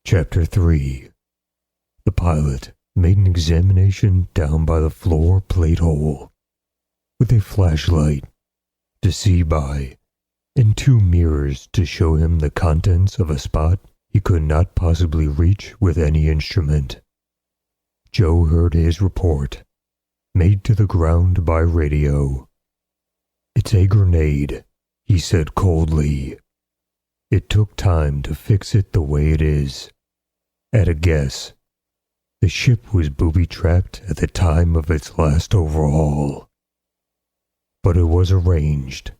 Chapter 3. The pilot made an examination down by the floor plate hole, with a flashlight to see by, and 2 mirrors to show him the contents of a spot he could not possibly reach with any instrument. Joe heard his report, made to the ground by radio. "It's a grenade," he said coldly. "It took time to fix it the way it is. At a guess, the ship was booby-trapped at the time of its last overhaul. But it was arranged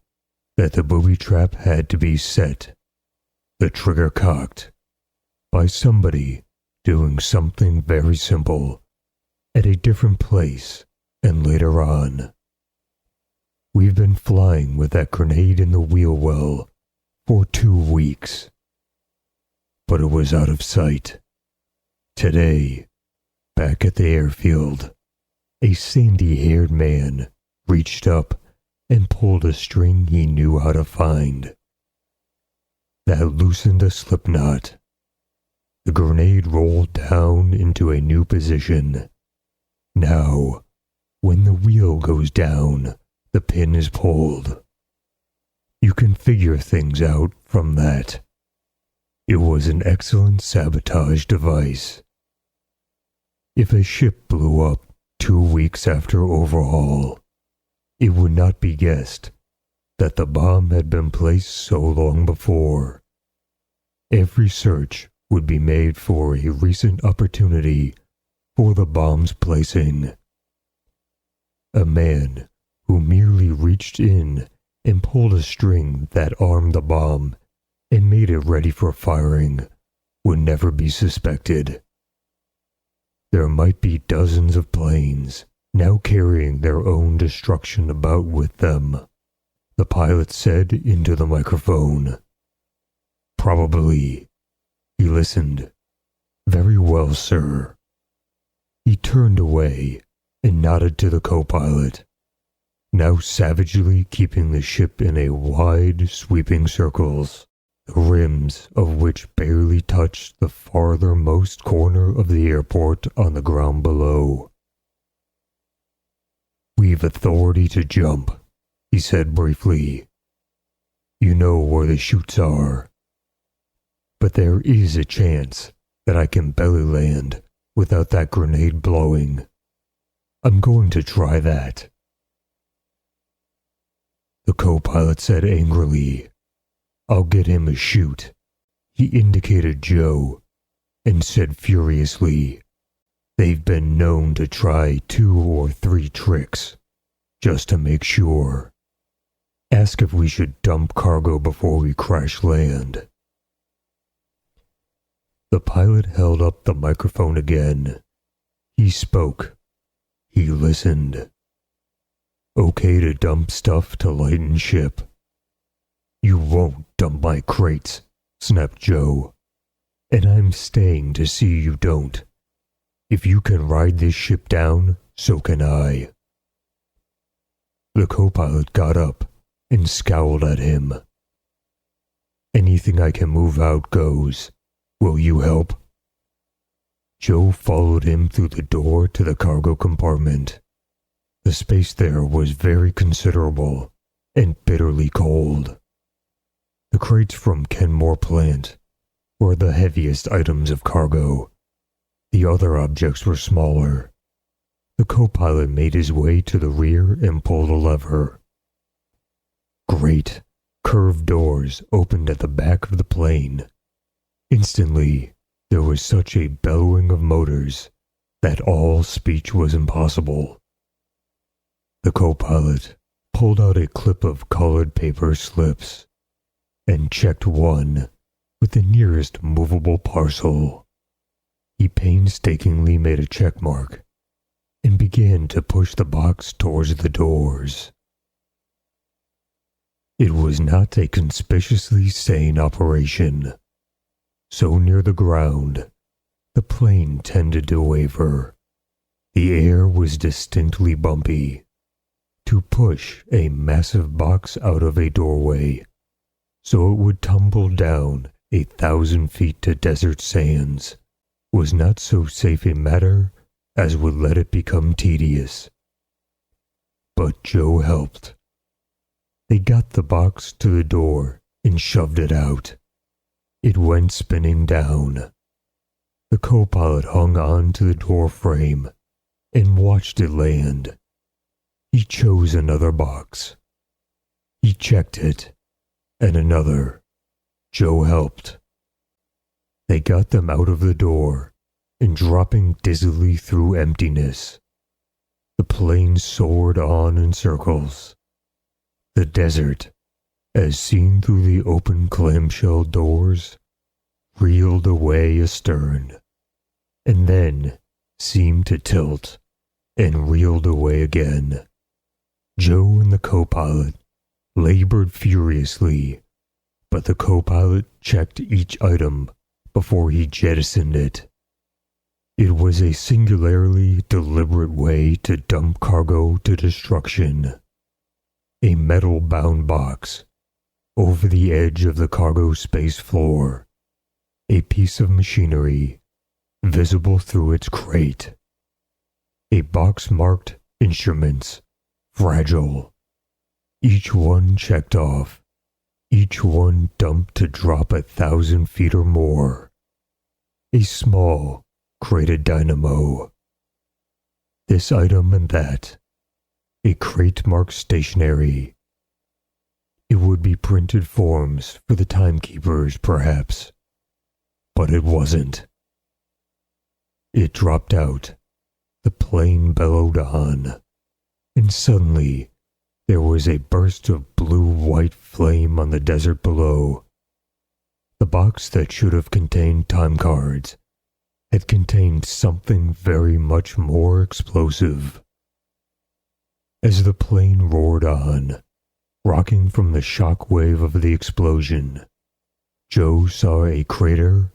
that the booby-trap had to be set, the trigger cocked, by somebody doing something very simple at a different place and later on. We've been flying with that grenade in the wheel well for 2 weeks. But it was out of sight. Today, back at the airfield, a sandy-haired man reached up and pulled a string he knew how to find. That loosened a slip knot. The grenade rolled down into a new position. Now, when the wheel goes down, the pin is pulled. You can figure things out from that. It was an excellent sabotage device. If a ship blew up 2 weeks after overhaul, it would not be guessed that the bomb had been placed so long before. Every search would be made for a recent opportunity for the bomb's placing. A man who merely reached in and pulled a string that armed the bomb and made it ready for firing would never be suspected. There might be dozens of planes now carrying their own destruction about with them, the pilot said into the microphone. Probably. He listened. Very well, sir. He turned away and nodded to the co-pilot, now savagely keeping the ship in a wide, sweeping circles, the rims of which barely touched the farthermost corner of the airport on the ground below. "We've authority to jump," he said briefly. "You know where the chutes are. But there is a chance that I can belly land without that grenade blowing. I'm going to try that." The co-pilot said angrily, "I'll get him a chute." He indicated Joe and said furiously, "They've been known to try 2 or 3 tricks, just to make sure. Ask if we should dump cargo before we crash land." The pilot held up the microphone again. He spoke. He listened. "Okay to dump stuff to lighten ship." "You won't dump my crates," snapped Joe. "And I'm staying to see you don't. If you can ride this ship down, so can I." The co-pilot got up and scowled at him. "Anything I can move out goes. Will you help?" Joe followed him through the door to the cargo compartment. The space there was very considerable and bitterly cold. The crates from Kenmore plant were the heaviest items of cargo. The other objects were smaller. The co-pilot made his way to the rear and pulled a lever. Great, curved doors opened at the back of the plane. Instantly, there was such a bellowing of motors that all speech was impossible. The co-pilot pulled out a clip of colored paper slips and checked one with the nearest movable parcel. He painstakingly made a check mark and began to push the box towards the doors. It was not a conspicuously sane operation. So near the ground, the plane tended to waver. The air was distinctly bumpy. To push a massive box out of a doorway, so it would tumble down 1,000 feet to desert sands was not so safe a matter as would let it become tedious. But Joe helped. They got the box to the door and shoved it out. It went spinning down. The co-pilot hung on to the door frame and watched it land. He chose another box. He checked it, and another. Joe helped. They got them out of the door and dropping dizzily through emptiness. The plane soared on in circles. The desert, as seen through the open clamshell doors, reeled away astern, and then seemed to tilt and reeled away again. Joe and the co-pilot labored furiously, but the co-pilot checked each item before he jettisoned it. It was a singularly deliberate way to dump cargo to destruction. A metal-bound box over the edge of the cargo space floor, a piece of machinery visible through its crate. A box marked instruments, fragile. Each one checked off, each one dumped to drop 1,000 feet or more. A small, crated dynamo. This item and that. A crate marked stationary. It would be printed forms for the timekeepers, perhaps. But it wasn't. It dropped out. The plane bellowed on. And suddenly, there was a burst of blue-white flame on the desert below. The box that should have contained time cards had contained something very much more explosive. As the plane roared on, rocking from the shock wave of the explosion, Joe saw a crater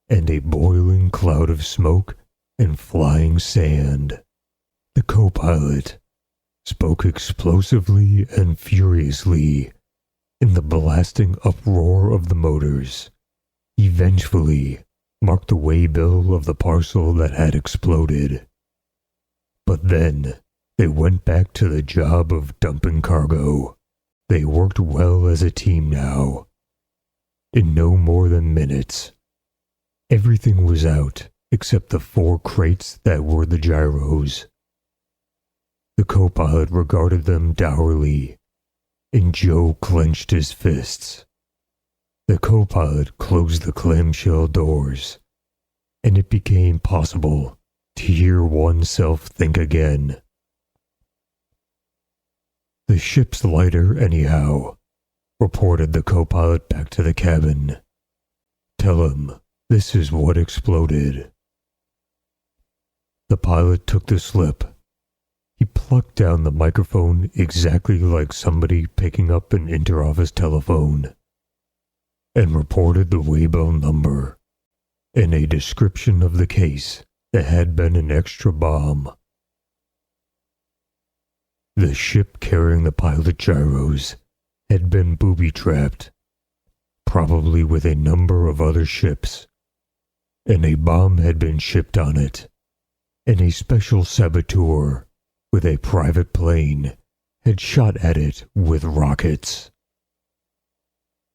and a boiling cloud of smoke and flying sand. The co-pilot spoke explosively and furiously in the blasting uproar of the motors. He vengefully marked the waybill of the parcel that had exploded. But then they went back to the job of dumping cargo. They worked well as a team now. In no more than minutes, everything was out except the 4 crates that were the gyros. The co-pilot regarded them dourly, and Joe clenched his fists. The co-pilot closed the clamshell doors, and it became possible to hear oneself think again. "The ship's lighter, anyhow," reported the co-pilot back to the cabin. "Tell him this is what exploded." The pilot took the slip. He plucked down the microphone exactly like somebody picking up an interoffice telephone, and reported the waybill number and a description of the case that had been an extra bomb. The ship carrying the pilot gyros had been booby-trapped, probably with a number of other ships, and a bomb had been shipped on it, and a special saboteur with a private plane had shot at it with rockets.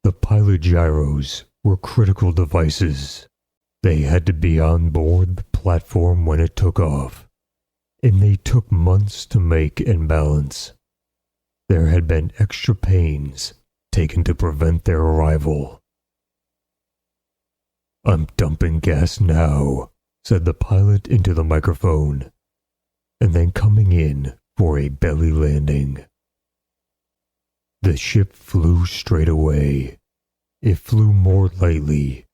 The pilot gyros were critical devices. They had to be on board the platform when it took off, and they took months to make and balance. There had been extra pains taken to prevent their arrival. "I'm dumping gas now," said the pilot into the microphone, and then coming in for a belly landing. The ship flew straight away. It flew more lightly,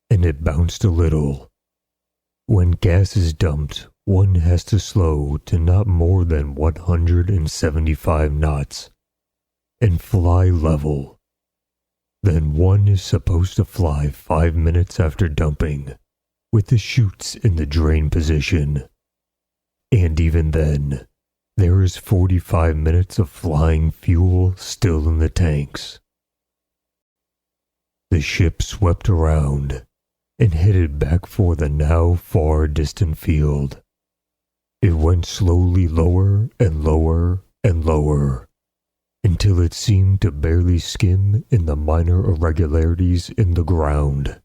and it bounced a little. When gas is dumped, one has to slow to not more than 175 knots and fly level. Then one is supposed to fly 5 minutes after dumping, with the chutes in the drain position. And even then, there is 45 minutes of flying fuel still in the tanks. The ship swept around and headed back for the now far distant field. It went slowly lower and lower and lower, until it seemed to barely skim in the minor irregularities in the ground.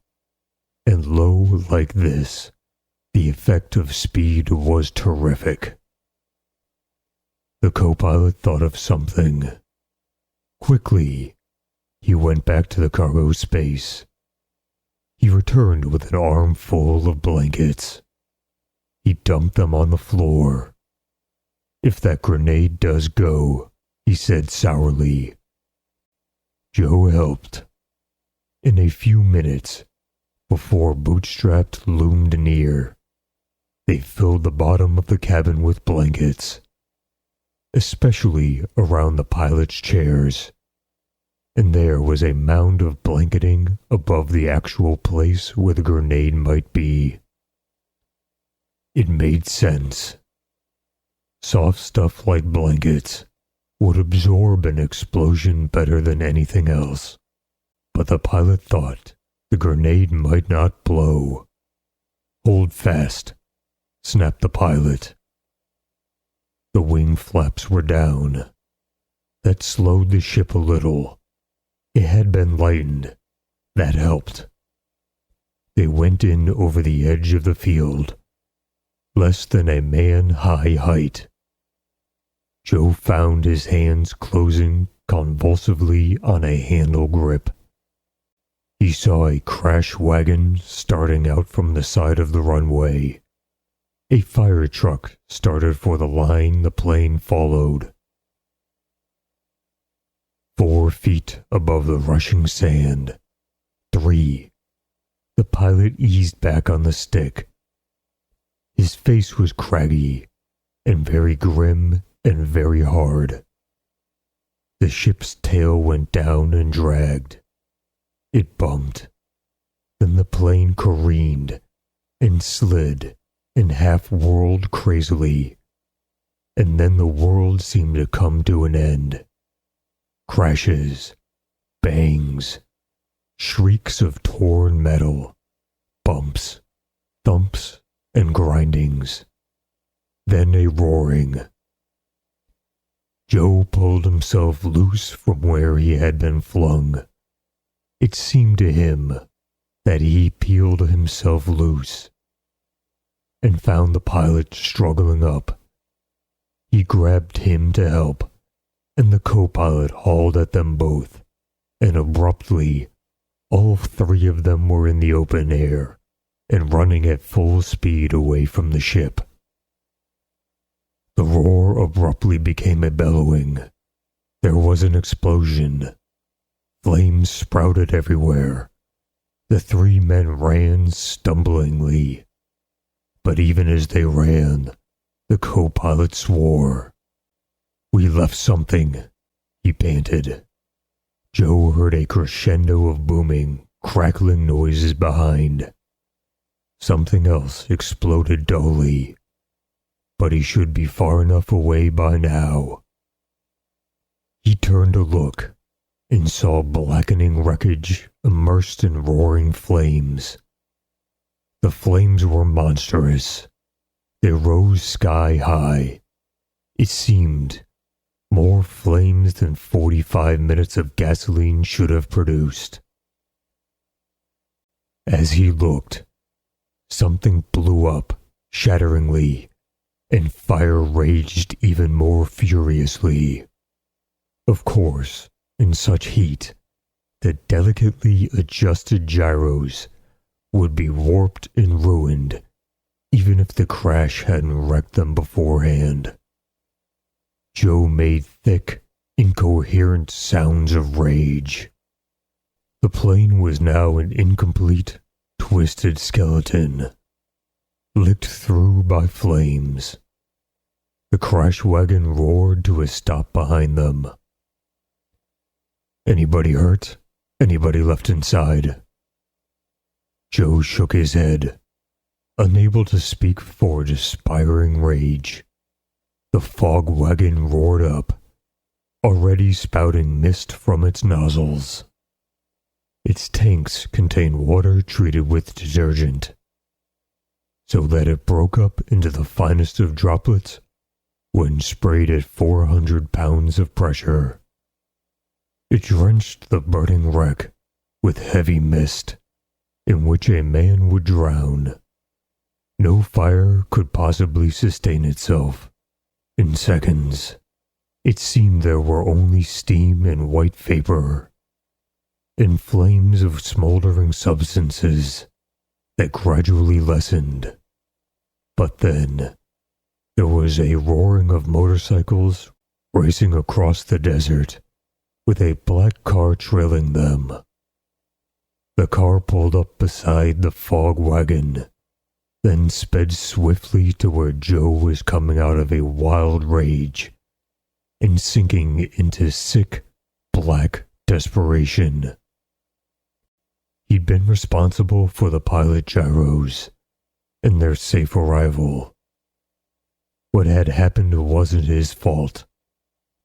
And low like this, the effect of speed was terrific. The co-pilot thought of something. Quickly, he went back to the cargo space. He returned with an armful of blankets. He dumped them on the floor. "If that grenade does go," he said sourly. Joe helped. In a few minutes, before Bootstrapped loomed near, they filled the bottom of the cabin with blankets, especially around the pilot's chairs, and there was a mound of blanketing above the actual place where the grenade might be. It made sense. Soft stuff like blankets would absorb an explosion better than anything else, but the pilot thought the grenade might not blow. "Hold fast," snapped the pilot. The wing flaps were down. That slowed the ship a little. It had been lightened. That helped. They went in over the edge of the field, less than a man-high height. Joe found his hands closing convulsively on a handle grip. He saw a crash wagon starting out from the side of the runway. A fire truck started for the line the plane followed. 4 feet above the rushing sand. 3. The pilot eased back on the stick. His face was craggy and very grim and very hard. The ship's tail went down and dragged. It bumped. Then the plane careened and slid and half-whirled crazily. And then the world seemed to come to an end. Crashes, bangs, shrieks of torn metal, bumps, thumps, and grindings. Then a roaring. Joe pulled himself loose from where he had been flung. It seemed to him that he peeled himself loose and found the pilot struggling up. He grabbed him to help, and the co-pilot hauled at them both, and abruptly, all 3 of them were in the open air and running at full speed away from the ship. The roar abruptly became a bellowing. There was an explosion. Flames sprouted everywhere. The 3 men ran stumblingly. But even as they ran, the co-pilot swore. "We left something," he panted. Joe heard a crescendo of booming, crackling noises behind. Something else exploded dully, but he should be far enough away by now. He turned to look and saw blackening wreckage immersed in roaring flames. The flames were monstrous. They rose sky high. It seemed more flames than 45 minutes of gasoline should have produced. As he looked, something blew up shatteringly, and fire raged even more furiously. Of course, in such heat, the delicately adjusted gyros would be warped and ruined, even if the crash hadn't wrecked them beforehand. Joe made thick, incoherent sounds of rage. The plane was now an incomplete, twisted skeleton, licked through by flames. The crash wagon roared to a stop behind them. "Anybody hurt? Anybody left inside?" Joe shook his head, unable to speak for despairing rage. The fog wagon roared up, already spouting mist from its nozzles. Its tanks contained water treated with detergent, so that it broke up into the finest of droplets when sprayed at 400 pounds of pressure. It drenched the burning wreck with heavy mist, in which a man would drown. No fire could possibly sustain itself. In seconds, it seemed there were only steam and white vapor, and flames of smoldering substances that gradually lessened. But then, there was a roaring of motorcycles racing across the desert, with a black car trailing them. The car pulled up beside the fog wagon, then sped swiftly to where Joe was coming out of a wild rage and sinking into sick, black desperation. He'd been responsible for the pilot gyros and their safe arrival. What had happened wasn't his fault,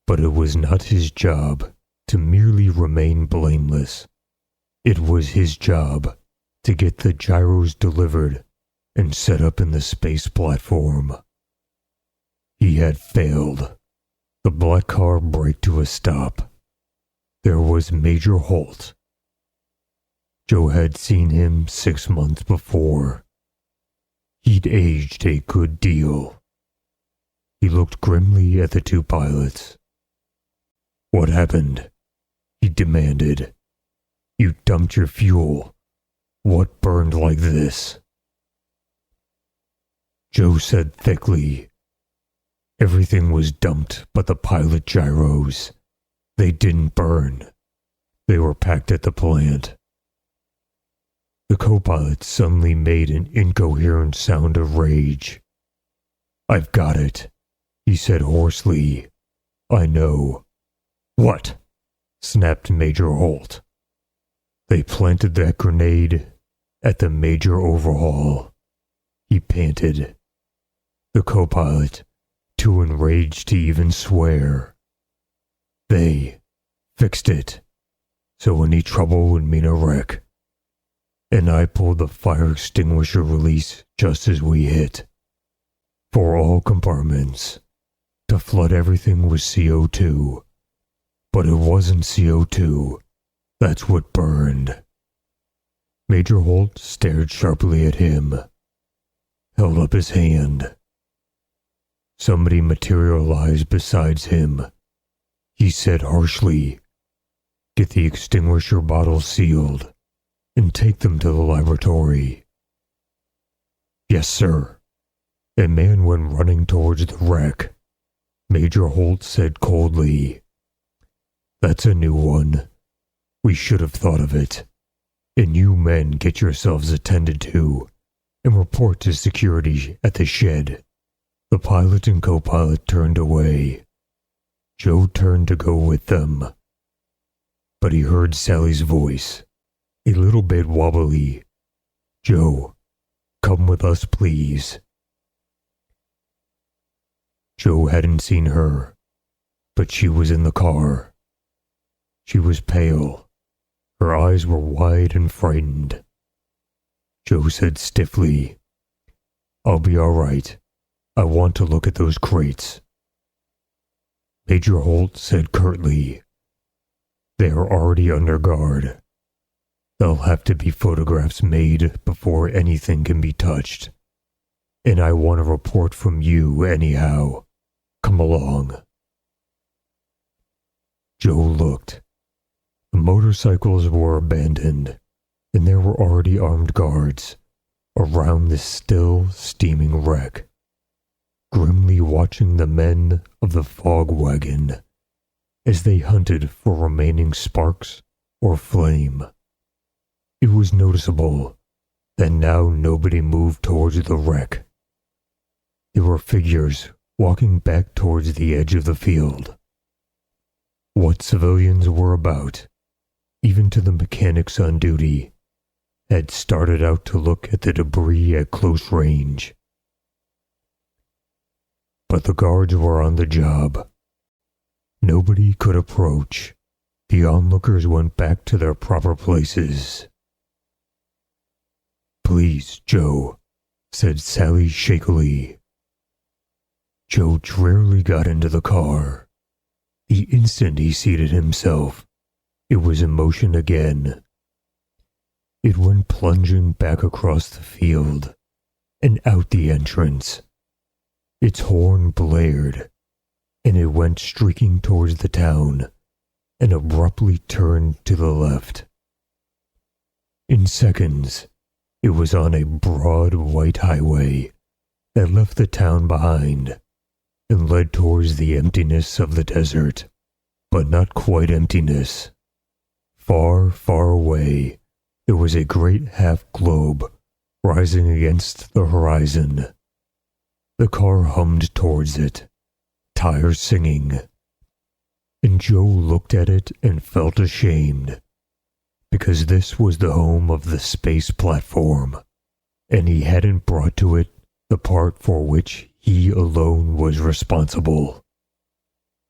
but it was not his job to merely remain blameless. It was his job to get the gyros delivered and set up in the space platform. He had failed. The black car braked to a stop. There was Major Holt. Joe had seen him 6 months before. He'd aged a good deal. He looked grimly at the two pilots. "What happened?" he demanded. "You dumped your fuel. What burned like this?" Joe said thickly, "Everything was dumped but the pilot gyros. They didn't burn. They were packed at the plant." The co-pilot suddenly made an incoherent sound of rage. "I've got it," he said hoarsely. "I know." "What?" snapped Major Holt. "They planted that grenade at the major overhaul," he panted. The co-pilot, too enraged to even swear. "They fixed it, so any trouble would mean a wreck. And I pulled the fire extinguisher release just as we hit. For all compartments, to flood everything with CO2. But it wasn't CO2. That's what burned." Major Holt stared sharply at him, held up his hand. Somebody materialized beside him. He said harshly, "Get the extinguisher bottles sealed and take them to the laboratory." "Yes, sir." A man went running towards the wreck. Major Holt said coldly, "That's a new one. We should have thought of it. And you men get yourselves attended to and report to security at the shed." The pilot and co-pilot turned away. Joe turned to go with them, but he heard Sally's voice, a little bit wobbly. "Joe, come with us, please." Joe hadn't seen her, but she was in the car. She was pale. Her eyes were wide and frightened. Joe said stiffly, "I'll be all right. I want to look at those crates." Major Holt said curtly, "They are already under guard. There'll have to be photographs made before anything can be touched. And I want a report from you anyhow. Come along." Joe looked. The motorcycles were abandoned, and there were already armed guards around the still steaming wreck, grimly watching the men of the fog wagon as they hunted for remaining sparks or flame. It was noticeable that now nobody moved towards the wreck. There were figures walking back towards the edge of the field. What civilians were about, even to the mechanics on duty, had started out to look at the debris at close range. But the guards were on the job. Nobody could approach. The onlookers went back to their proper places. "Please, Joe," said Sally shakily. Joe drearily got into the car. The instant he seated himself, it was in motion again. It went plunging back across the field and out the entrance. Its horn blared, and it went streaking towards the town and abruptly turned to the left. In seconds, it was on a broad white highway that left the town behind and led towards the emptiness of the desert, but not quite emptiness. Far, far away, there was a great half-globe rising against the horizon. The car hummed towards it, tires singing, and Joe looked at it and felt ashamed, because this was the home of the space platform, and he hadn't brought to it the part for which he alone was responsible.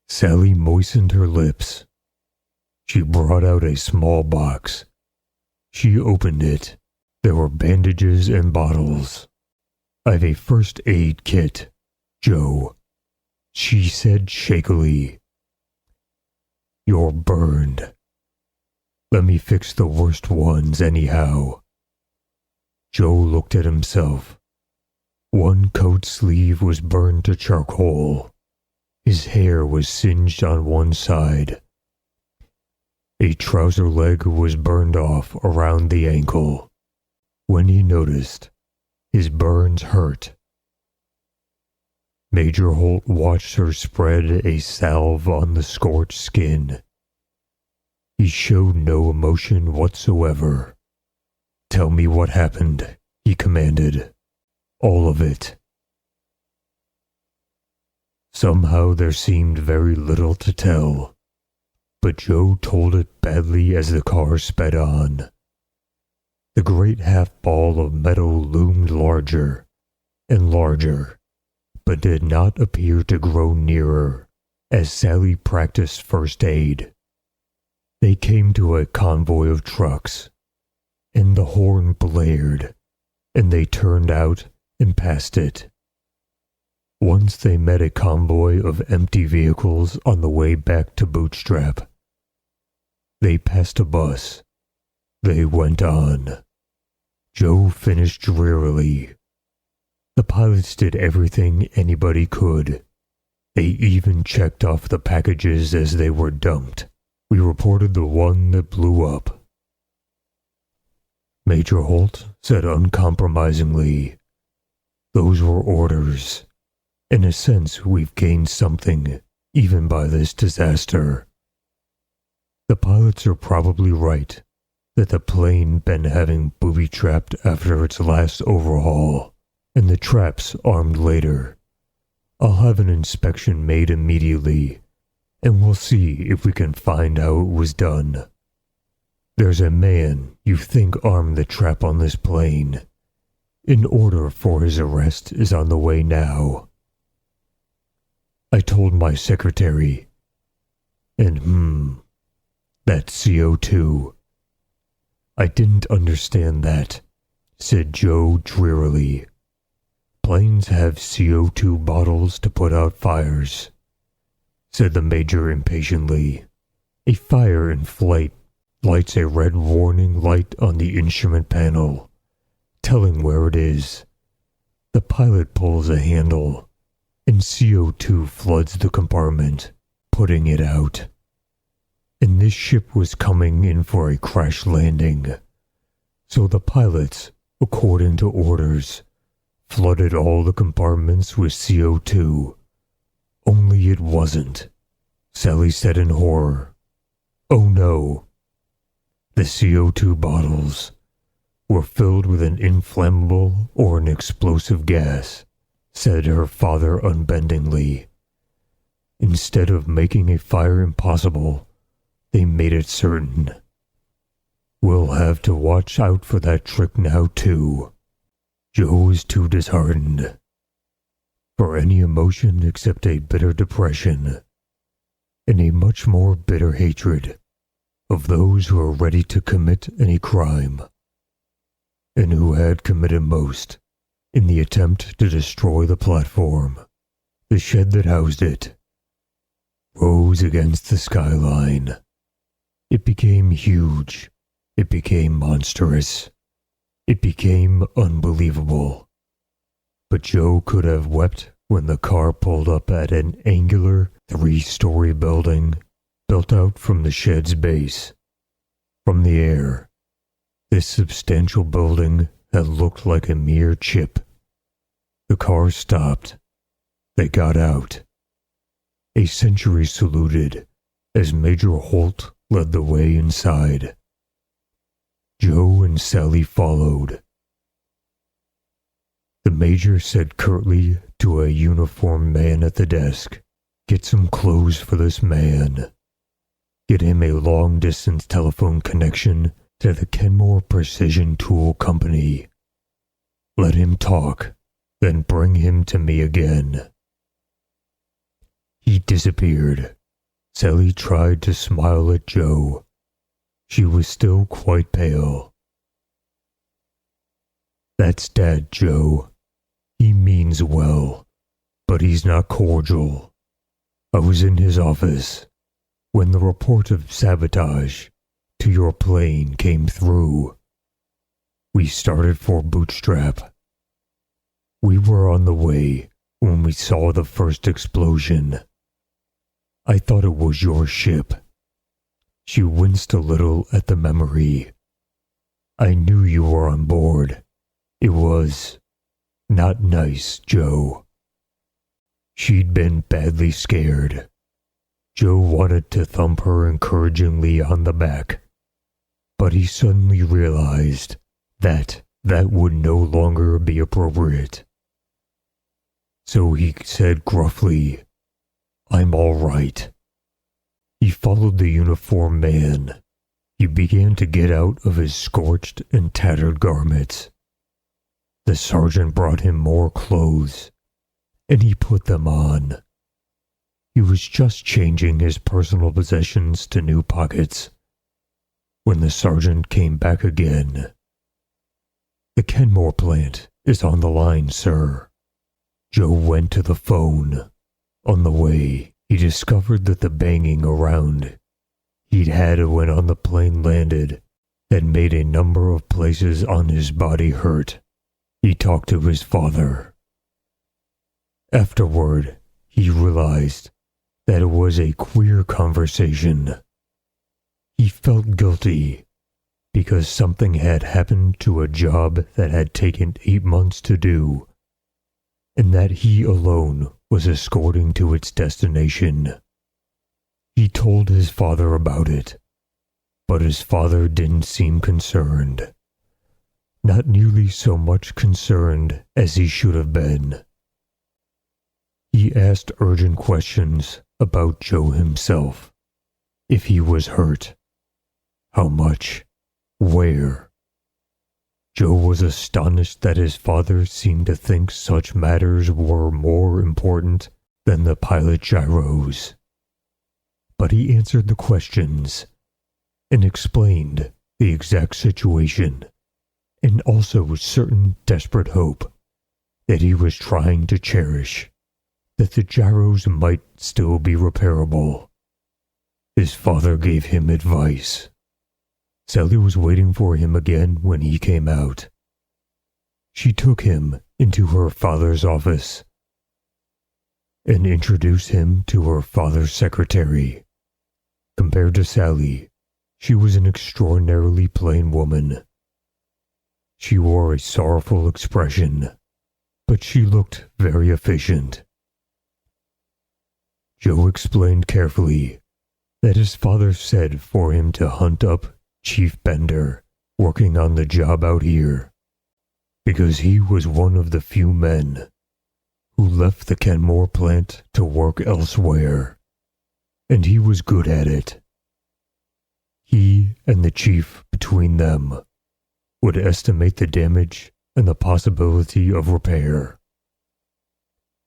Sally moistened her lips. She brought out a small box. She opened it. There were bandages and bottles. "I've a first aid kit, Joe," she said shakily. "You're burned. Let me fix the worst ones anyhow." Joe looked at himself. One coat sleeve was burned to charcoal. His hair was singed on one side. A trouser leg was burned off around the ankle. When he noticed, his burns hurt. Major Holt watched her spread a salve on the scorched skin. He showed no emotion whatsoever. "Tell me what happened," he commanded. "All of it." Somehow there seemed very little to tell, but Joe told it badly as the car sped on. The great half-ball of metal loomed larger and larger, but did not appear to grow nearer as Sally practiced first aid. They came to a convoy of trucks, and the horn blared, and they turned out and passed it. Once they met a convoy of empty vehicles on the way back to Bootstrap. They passed a bus. They went on. Joe finished drearily. The pilots did everything anybody could. They even checked off the packages as they were dumped. We reported the one that blew up. Major Holt said uncompromisingly, "Those were orders. In a sense, we've gained something, even by this disaster. The pilots are probably right that the plane been having booby-trapped after its last overhaul, and the traps armed later. I'll have an inspection made immediately, and we'll see if we can find how it was done. There's a man you think armed the trap on this plane. An order for his arrest is on the way now." I told my secretary, and that's CO2. "I didn't understand that," said Joe drearily. "Planes have CO2 bottles to put out fires," said the major impatiently. "A fire in flight lights a red warning light on the instrument panel, telling where it is. The pilot pulls a handle, and CO2 floods the compartment, putting it out. And this ship was coming in for a crash landing, so the pilots, according to orders, flooded all the compartments with CO2. Only it wasn't," Sally said in horror. "Oh no. The CO2 bottles were filled with an inflammable or an explosive gas," said her father unbendingly. "Instead of making a fire impossible, they made it certain. We'll have to watch out for that trick now, too." Joe was too disheartened for any emotion except a bitter depression and a much more bitter hatred of those who are ready to commit any crime, and who had committed most in the attempt to destroy the platform. The shed that housed it rose against the skyline. It became huge. It became monstrous. It became unbelievable. But Joe could have wept when the car pulled up at an angular 3-story building built out from the shed's base. From the air, this substantial building had looked like a mere chip. The car stopped. They got out. A sentry saluted as Major Holt led the way inside. Joe and Sally followed. The major said curtly to a uniformed man at the desk, "Get some clothes for this man. Get him a long-distance telephone connection to the Kenmore Precision Tool Company. Let him talk, then bring him to me again." He disappeared. Sally tried to smile at Joe. She was still quite pale. "That's Dad, Joe. He means well, but he's not cordial. I was in his office when the report of sabotage to your plane came through. We started for Bootstrap. We were on the way when we saw the first explosion. I thought it was your ship." She winced a little at the memory. "I knew you were on board. It was not nice, Joe." She'd been badly scared. Joe wanted to thump her encouragingly on the back, but he suddenly realized that would no longer be appropriate. So he said gruffly, "I'm all right." He followed the uniformed man. He began to get out of his scorched and tattered garments. The sergeant brought him more clothes, and he put them on. He was just changing his personal possessions to new pockets when the sergeant came back again. "The Kenmore plant is on the line, sir." Joe went to the phone. On the way, he discovered that the banging around he'd had when on the plane landed had made a number of places on his body hurt. He talked to his father. Afterward, he realized that it was a queer conversation. He felt guilty because something had happened to a job that had taken 8 months to do, and that he alone was escorting to its destination. He told his father about it, but his father didn't seem concerned. Not nearly so much concerned as he should have been. He asked urgent questions about Joe himself. If he was hurt, how much, where. Joe was astonished that his father seemed to think such matters were more important than the pilot gyros. But he answered the questions and explained the exact situation, and also certain desperate hope that he was trying to cherish, that the gyros might still be repairable. His father gave him advice. Sally was waiting for him again when he came out. She took him into her father's office and introduced him to her father's secretary. Compared to Sally, she was an extraordinarily plain woman. She wore a sorrowful expression, but she looked very efficient. Joe explained carefully that his father said for him to hunt up Chief Bender working on the job out here, because he was one of the few men who left the Kenmore plant to work elsewhere, and he was good at it. He and the chief between them would estimate the damage and the possibility of repair.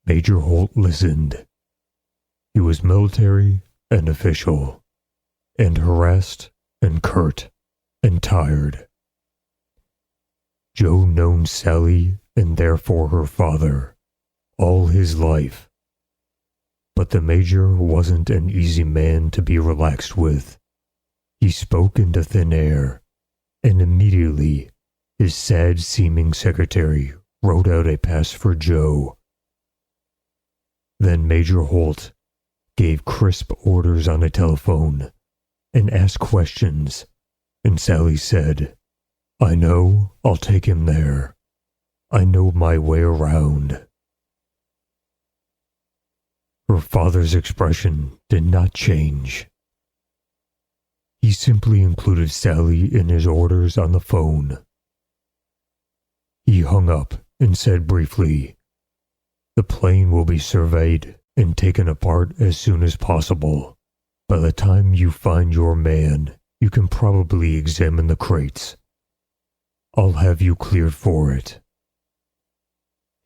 Major Holt listened. He was military and official, and harassed and curt and tired. Joe known Sally and therefore her father all his life, but the Major wasn't an easy man to be relaxed with. He spoke into thin air, and immediately his sad-seeming secretary wrote out a pass for Joe. Then Major Holt gave crisp orders on a telephone and asked questions, and Sally said, "I know, I'll take him there. I know my way around." Her father's expression did not change. He simply included Sally in his orders on the phone. He hung up and said briefly, "The plane will be surveyed and taken apart as soon as possible. By the time you find your man, you can probably examine the crates. I'll have you cleared for it."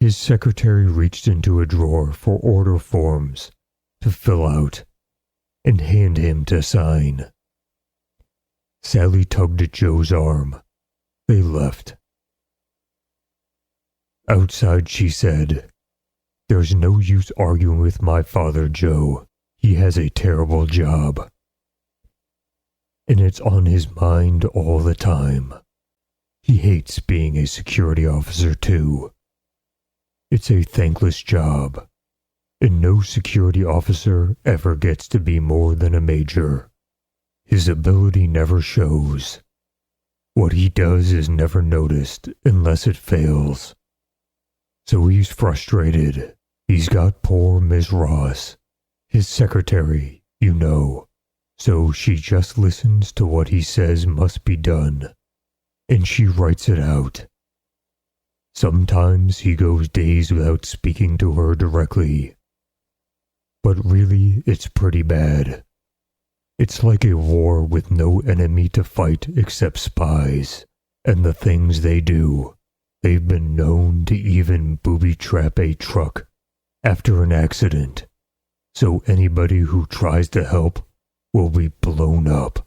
His secretary reached into a drawer for order forms to fill out and hand him to sign. Sally tugged at Joe's arm. They left. Outside, she said, "There's no use arguing with my father, Joe. He has a terrible job. And it's on his mind all the time. He hates being a security officer, too. It's a thankless job, and no security officer ever gets to be more than a major. His ability never shows. What he does is never noticed unless it fails. So he's frustrated. He's got poor Miss Ross, his secretary, you know, so she just listens to what he says must be done, and she writes it out. Sometimes he goes days without speaking to her directly. But really, it's pretty bad. It's like a war with no enemy to fight except spies, and the things they do. They've been known to even booby-trap a truck after an accident, so anybody who tries to help will be blown up.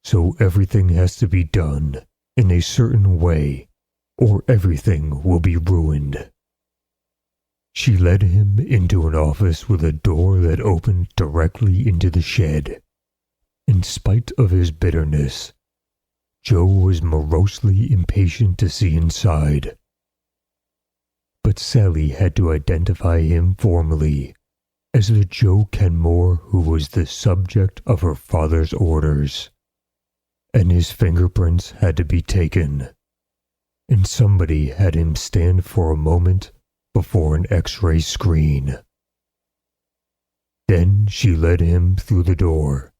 So everything has to be done in a certain way, or everything will be ruined." She led him into an office with a door that opened directly into the shed. In spite of his bitterness, Joe was morosely impatient to see inside. But Sally had to identify him formally as the Joe Kenmore who was the subject of her father's orders, and his fingerprints had to be taken, and somebody had him stand for a moment before an X-ray screen. Then she led him through the door,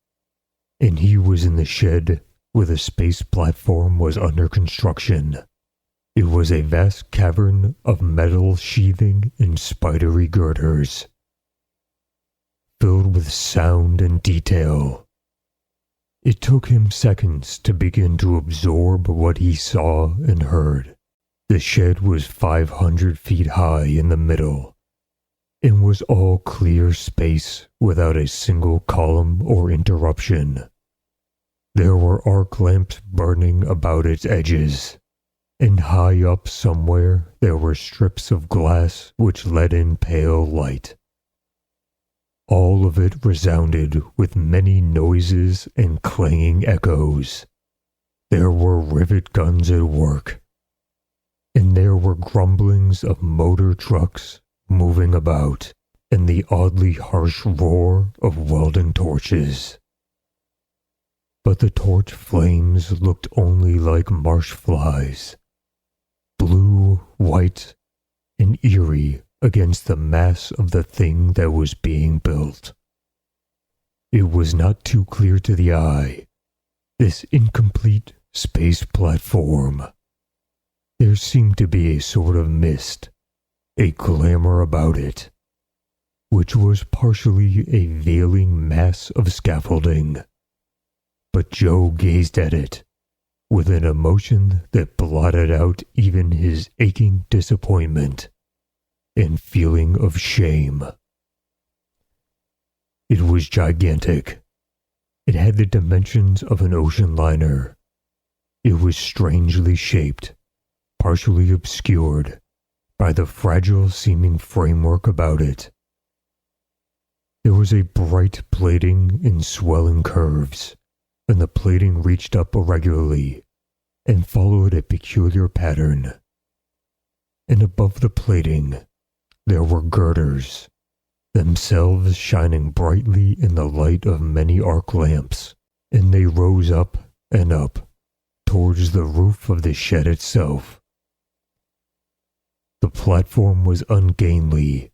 and he was in the shed where the space platform was under construction. It was a vast cavern of metal sheathing and spidery girders, filled with sound and detail. It took him seconds to begin to absorb what he saw and heard. The shed was 500 feet high in the middle, and was all clear space without a single column or interruption. There were arc lamps burning about its edges, and high up somewhere there were strips of glass which let in pale light. All of it resounded with many noises and clanging echoes. There were rivet guns at work, and there were grumblings of motor trucks moving about, and the oddly harsh roar of welding torches. But the torch flames looked only like marsh flies, blue, white, and eerie against the mass of the thing that was being built. It was not too clear to the eye, this incomplete space platform. There seemed to be a sort of mist, a glamour about it, which was partially a veiling mass of scaffolding. But Joe gazed at it with an emotion that blotted out even his aching disappointment and feeling of shame. It was gigantic, It had the dimensions of an ocean liner. It was strangely shaped, partially obscured by the fragile-seeming framework about it. There was a bright plating in swelling curves, and the plating reached up irregularly and followed a peculiar pattern. And above the plating, there were girders, themselves shining brightly in the light of many arc lamps, and they rose up and up towards the roof of the shed itself. The platform was ungainly,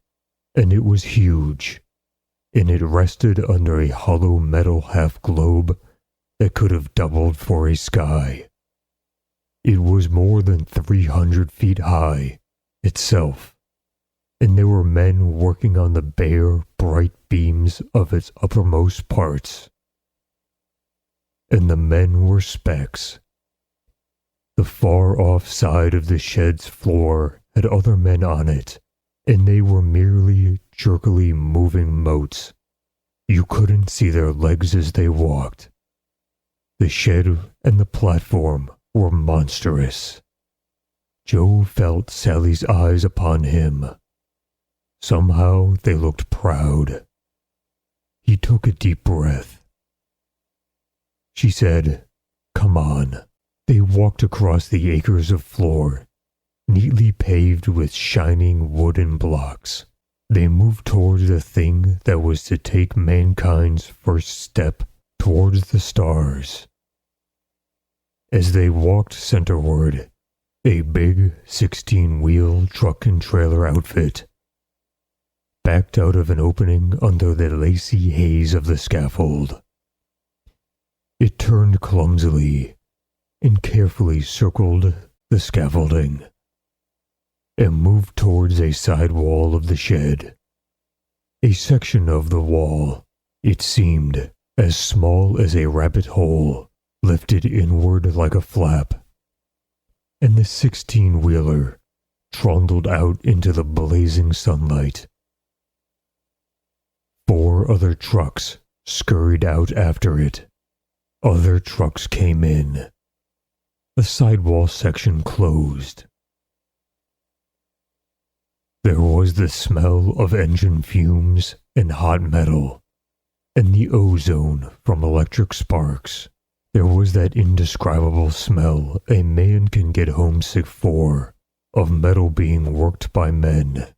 and it was huge, and it rested under a hollow metal half-globe that could have doubled for a sky. It was more than 300 feet high itself, and there were men working on the bare, bright beams of its uppermost parts. And the men were specks. The far-off side of the shed's floor had other men on it, and they were merely jerkily moving motes. You couldn't see their legs as they walked. The shed and the platform were monstrous. Joe felt Sally's eyes upon him. Somehow they looked proud. He took a deep breath. She said, "Come on." They walked across the acres of floor, neatly paved with shining wooden blocks. They moved towards the thing that was to take mankind's first step towards the stars. As they walked centerward, a big 16-wheel truck and trailer outfit backed out of an opening under the lacy haze of the scaffold. It turned clumsily and carefully circled the scaffolding and moved towards a side wall of the shed. A section of the wall, it seemed, as small as a rabbit hole, lifted inward like a flap, and the 16-wheeler trundled out into the blazing sunlight. 4 other trucks scurried out after it. Other trucks came in. The sidewall section closed. There was the smell of engine fumes and hot metal, and the ozone from electric sparks. There was that indescribable smell a man can get homesick for, of metal being worked by men.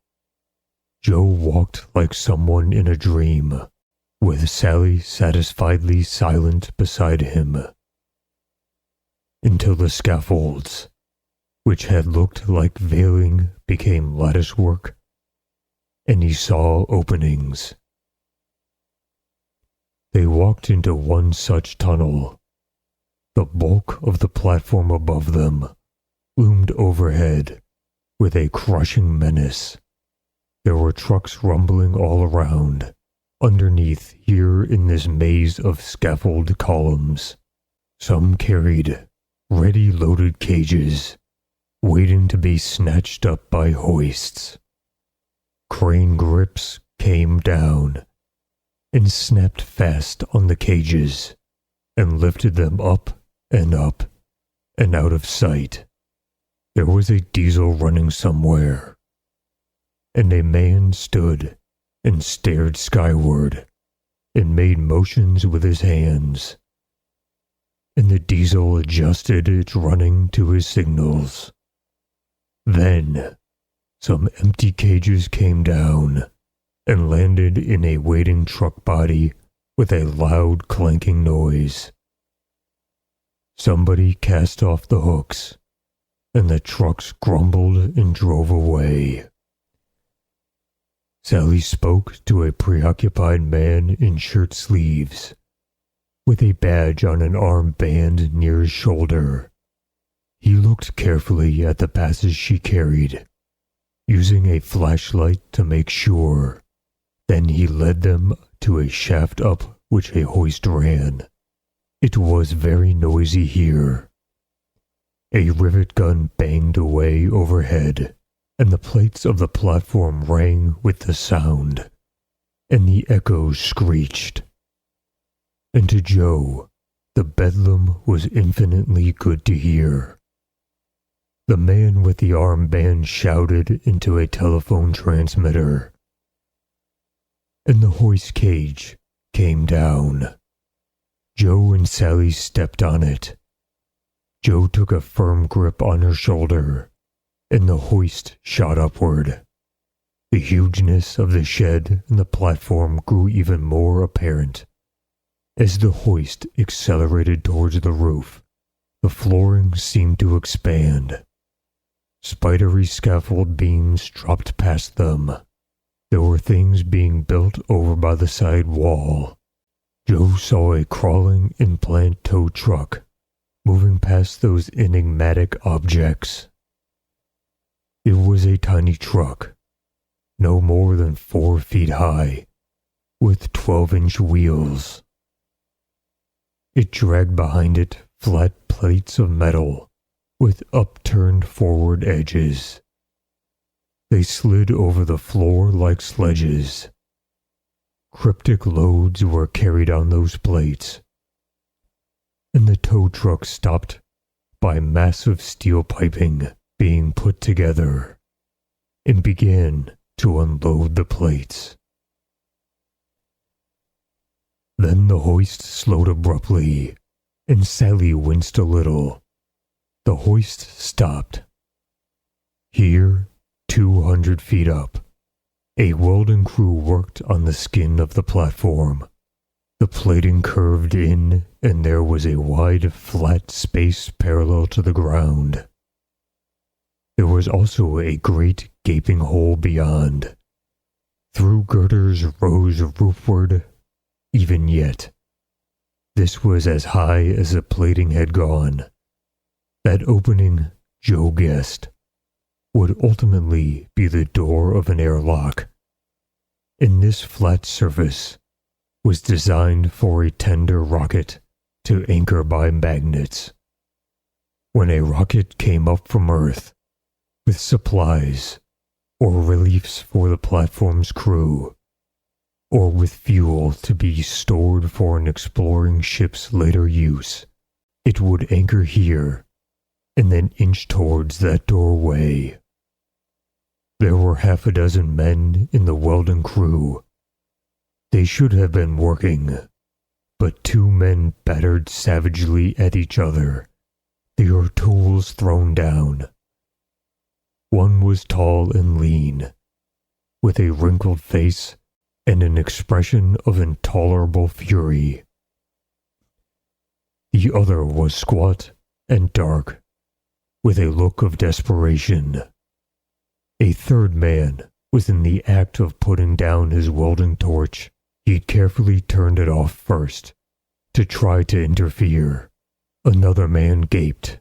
Joe walked like someone in a dream, with Sally satisfiedly silent beside him, until the scaffolds, which had looked like veiling, became latticework, and he saw openings. They walked into one such tunnel. The bulk of the platform above them loomed overhead with a crushing menace. There were trucks rumbling all around, underneath here in this maze of scaffold columns. Some carried ready-loaded cages, waiting to be snatched up by hoists. Crane grips came down and snapped fast on the cages and lifted them up and out of sight. There was a diesel running somewhere, and a man stood and stared skyward and made motions with his hands, and the diesel adjusted its running to his signals. Then some empty cages came down and landed in a waiting truck body with a loud clanking noise. Somebody cast off the hooks, and the trucks grumbled and drove away. Sally spoke to a preoccupied man in shirt sleeves, with a badge on an armband near his shoulder. He looked carefully at the passes she carried, using a flashlight to make sure. Then he led them to a shaft up which a hoist ran. It was very noisy here. A rivet gun banged away overhead, and the plates of the platform rang with the sound, and the echoes screeched. and to Joe, the bedlam was infinitely good to hear. The man with the armband shouted into a telephone transmitter, and the hoist cage came down. Joe and Sally stepped on it. Joe took a firm grip on her shoulder, and the hoist shot upward. The hugeness of the shed and the platform grew even more apparent. As the hoist accelerated towards the roof, the flooring seemed to expand. Spidery scaffold beams dropped past them. There were things being built over by the side wall. Joe saw a crawling implant tow truck moving past those enigmatic objects. It was a tiny truck, no more than 4 feet high, with 12-inch wheels. It dragged behind it flat plates of metal with upturned forward edges. They slid over the floor like sledges. Cryptic loads were carried on those plates, and the tow truck stopped by massive steel piping being put together and began to unload the plates. Then the hoist slowed abruptly, and Sally winced a little. The hoist stopped. Here, 200 feet up, a welding crew worked on the skin of the platform. The plating curved in, and there was a wide, flat space parallel to the ground. There was also a great gaping hole beyond. Through girders rose roofward. Even yet, this was as high as the plating had gone. That opening, Joe guessed, would ultimately be the door of an airlock. And this flat surface was designed for a tender rocket to anchor by magnets. When a rocket came up from Earth with supplies or reliefs for the platform's crew, or with fuel to be stored for an exploring ship's later use, it would anchor here and then inch towards that doorway. There were 6 men in the welding crew. They should have been working, but 2 men battered savagely at each other, their tools thrown down. One was tall and lean, with a wrinkled face and an expression of intolerable fury. The other was squat and dark, with a look of desperation. A third man was in the act of putting down his welding torch. He'd carefully turned it off first, to try to interfere. Another man gaped.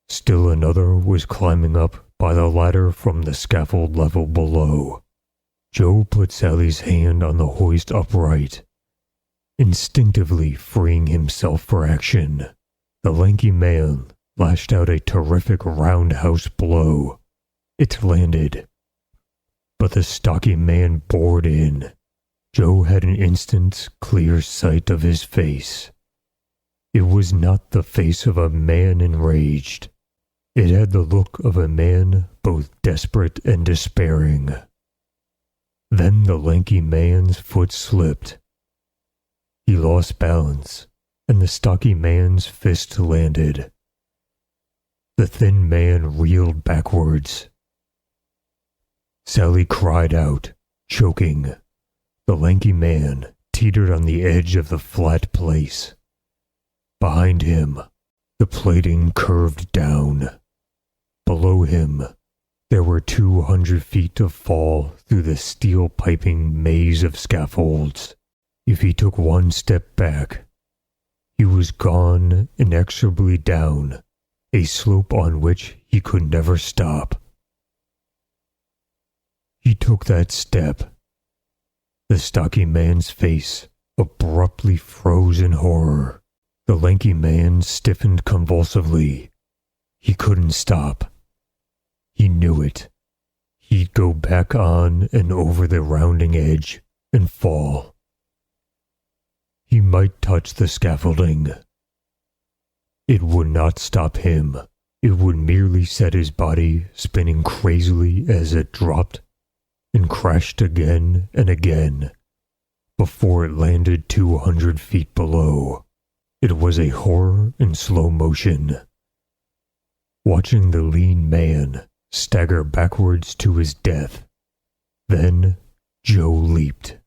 Still another was climbing up by the ladder from the scaffold level below. Joe put Sally's hand on the hoist upright, instinctively freeing himself for action. The lanky man lashed out a terrific roundhouse blow. It landed, but the stocky man bored in. Joe had an instant's clear sight of his face. It was not the face of a man enraged. It had the look of a man both desperate and despairing. Then the lanky man's foot slipped. He lost balance, and the stocky man's fist landed. The thin man reeled backwards. Sally cried out, choking. The lanky man teetered on the edge of the flat place. Behind him, the plating curved down. Below him, there were 200 feet of fall through the steel piping maze of scaffolds. If he took one step back, he was gone inexorably down a slope on which he could never stop. He took that step. The stocky man's face abruptly froze in horror. The lanky man stiffened convulsively. He couldn't stop. He knew it. He'd go back on and over the rounding edge and fall. he might touch the scaffolding. It would not stop him. It would merely set his body spinning crazily as it dropped and crashed again and again before it landed 200 feet below. It was a horror in slow motion. Watching the lean man stagger backwards to his death. Then Joe leaped.